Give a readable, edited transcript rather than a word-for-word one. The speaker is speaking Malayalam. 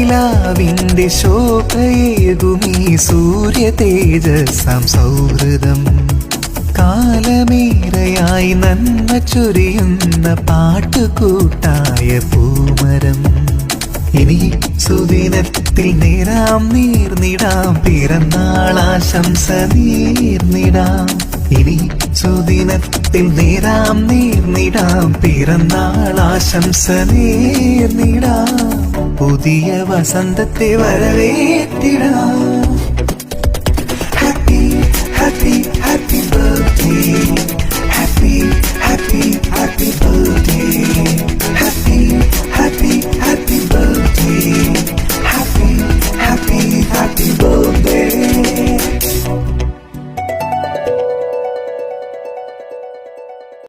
നിലാവിന്റെ ശോഭയേകുമീ സൂര്യ തേജസ്സാം സൗഹൃദം. കാലമേറെയായി നന്മ ചൊരിയുന്ന പാട്ടുകൂട്ടായ പൂമരം. ഇനി സുദിനത്തിൽ നേരാം നേർന്നിടാം, പിറന്നാളാശംസ നേർന്നിടാം. ഇനി സുദിനത്തിൽ നേരാം നേർന്നിടാം, പിറന്നാളാശംസ നേർന്നിടാം. പുതിയ വസന്തത്തെ വരവേറ്റിടാം. Happy happy happy birthday.